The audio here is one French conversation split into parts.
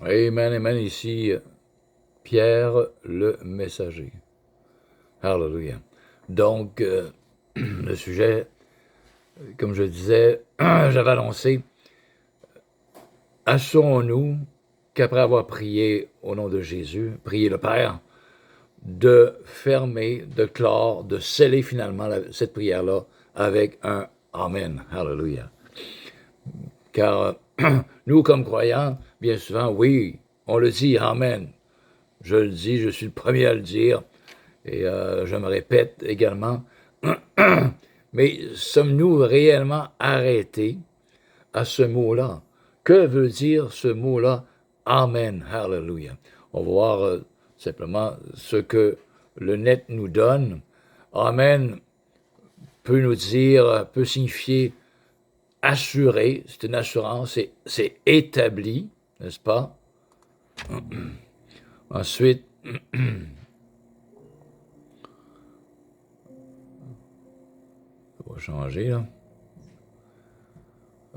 Amen, amen. Ici, Pierre le messager. Hallelujah. Donc, le sujet, comme je disais, j'avais annoncé, assurons-nous qu'après avoir prié au nom de Jésus, prié le Père, de fermer, de clore, de sceller finalement cette prière-là avec un Amen. Hallelujah. Car nous, comme croyants, bien souvent, oui, on le dit, Amen. Je le dis, je suis le premier à le dire, et je me répète également. Mais sommes-nous réellement arrêtés à ce mot-là? Que veut dire ce mot-là? Amen. Hallelujah. On va voir simplement ce que le net nous donne. Amen peut nous dire, peut signifier assuré, c'est une assurance, c'est établi, n'est-ce pas? Ensuite, ça va changer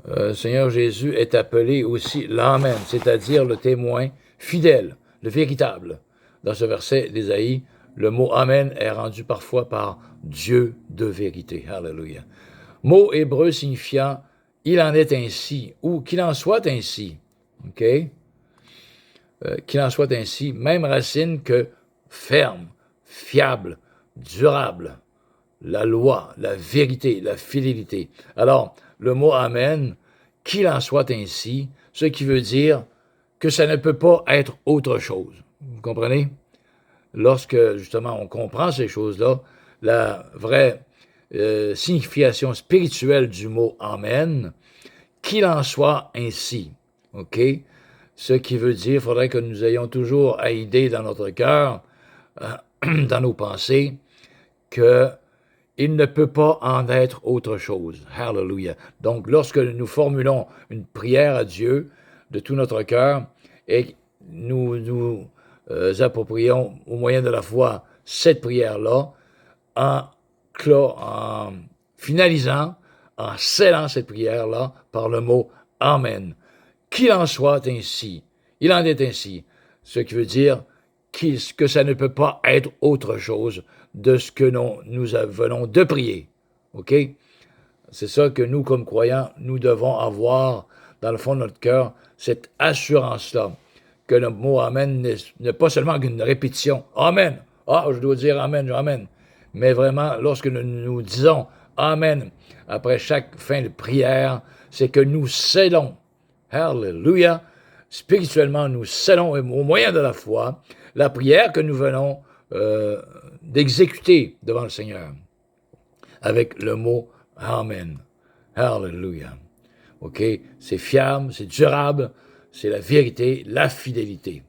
là. Seigneur Jésus est appelé aussi l'Amen, c'est-à-dire le témoin fidèle, le véritable. Dans ce verset d'Ésaïe, le mot Amen est rendu parfois par Dieu de vérité. Alléluia. Mot hébreu signifiant il en est ainsi ou qu'il en soit ainsi. OK? Qu'il en soit ainsi, même racine que ferme, fiable, durable, la loi, la vérité, la fidélité. Alors, le mot Amen, qu'il en soit ainsi, ce qui veut dire que ça ne peut pas être autre chose. Vous comprenez? Lorsque, justement, on comprend ces choses-là, la vraie signification spirituelle du mot Amen, qu'il en soit ainsi. OK? Ce qui veut dire, il faudrait que nous ayons toujours à idée dans notre cœur, dans nos pensées, que il ne peut pas en être autre chose. Hallelujah. Donc, lorsque nous formulons une prière à Dieu de tout notre cœur et nous approprions au moyen de la foi cette prière-là, en finalisant, en scellant cette prière-là par le mot Amen. Qu'il en soit ainsi. Il en est ainsi. Ce qui veut dire que ça ne peut pas être autre chose de ce que nous venons de prier. OK? C'est ça que nous, comme croyants, nous devons avoir dans le fond de notre cœur, cette assurance-là, que le mot Amen n'est pas seulement qu'une répétition. Amen. Ah, je dois dire Amen, Amen. Mais vraiment, lorsque nous disons Amen après chaque fin de prière, c'est que nous scellons. Hallelujah. Spirituellement, nous scellons au moyen de la foi la prière que nous venons d'exécuter devant le Seigneur avec le mot Amen. Hallelujah. OK? C'est fiable, c'est durable, c'est la vérité, la fidélité.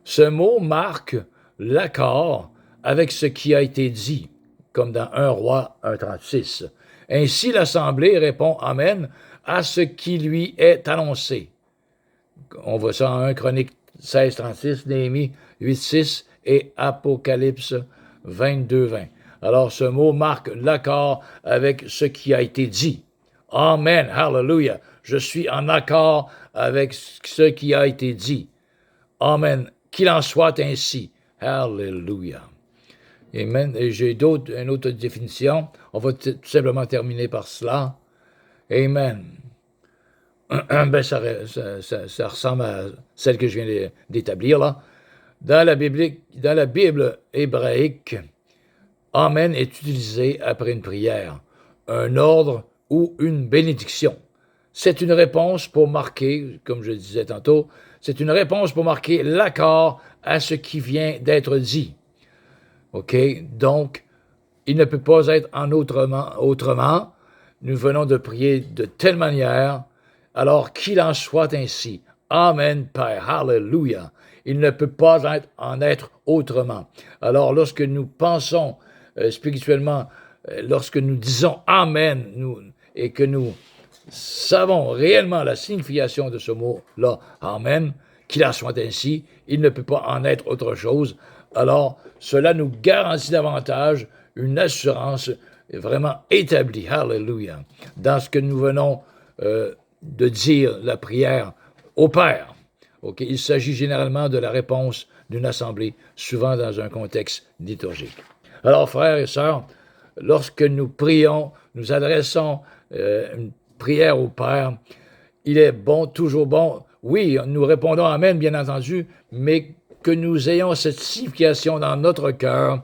Ce mot marque l'accord avec ce qui a été dit, comme dans 1 Roi 1,36. Ainsi, l'Assemblée répond Amen à ce qui lui est annoncé. On voit ça en 1 Chronique 16,36, Néhémie 8,6 et Apocalypse 22,20. Alors, ce mot marque l'accord avec ce qui a été dit. Amen, hallelujah. Je suis en accord avec ce qui a été dit. Amen. Qu'il en soit ainsi. Hallelujah. Amen. Et j'ai une autre définition. On va tout simplement terminer par cela. Amen. Ben, ça ressemble à celle que je viens d'établir là. Dans la Bible hébraïque, Amen est utilisé après une prière, un ordre ou une bénédiction. C'est une réponse pour marquer, comme je disais tantôt, c'est une réponse pour marquer l'accord à ce qui vient d'être dit. OK? Donc, il ne peut pas être en autrement. Nous venons de prier de telle manière, alors qu'il en soit ainsi. Amen, Père. Hallelujah. Il ne peut pas en être autrement. Alors, lorsque nous pensons spirituellement, lorsque nous disons Amen, et que nous savons réellement la signification de ce mot-là, Amen, qu'il en soit ainsi, il ne peut pas en être autre chose. Alors, cela nous garantit davantage une assurance vraiment établie, hallelujah, dans ce que nous venons de dire, la prière au Père. OK? Il s'agit généralement de la réponse d'une assemblée, souvent dans un contexte liturgique. Alors, frères et sœurs, lorsque nous prions, nous adressons une prière au Père, il est bon, toujours bon, oui, nous répondons Amen, bien entendu, mais que nous ayons cette signification dans notre cœur,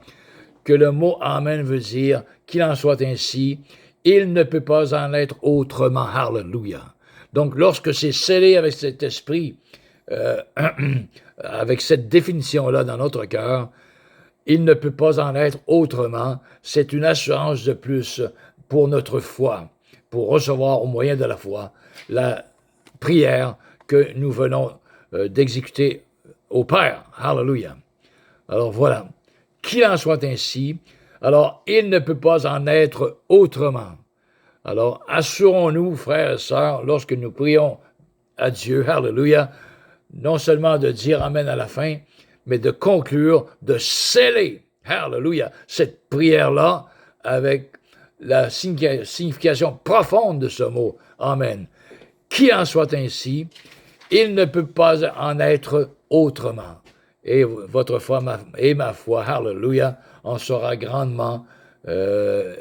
que le mot Amen veut dire qu'il en soit ainsi, il ne peut pas en être autrement. Hallelujah. Donc, lorsque c'est scellé avec cet esprit, avec cette définition-là dans notre cœur, il ne peut pas en être autrement. C'est une assurance de plus pour notre foi, pour recevoir au moyen de la foi la prière que nous venons d'exécuter au Père. Hallelujah. Alors voilà. Qu'il en soit ainsi, alors il ne peut pas en être autrement. Alors assurons-nous, frères et sœurs, lorsque nous prions à Dieu, hallelujah, non seulement de dire Amen à la fin, mais de conclure, de sceller, hallelujah, cette prière-là avec la signification profonde de ce mot, Amen. Qu'il en soit ainsi, il ne peut pas en être autrement. Et votre foi et ma foi, hallelujah, en sera grandement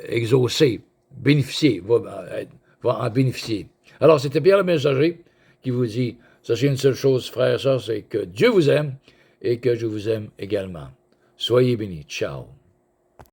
exaucée, bénéficiée, va en bénéficier. Alors, c'était Pierre le Messager qui vous dit, sachez une seule chose, frères et sœurs, c'est que Dieu vous aime et que je vous aime également. Soyez bénis. Ciao.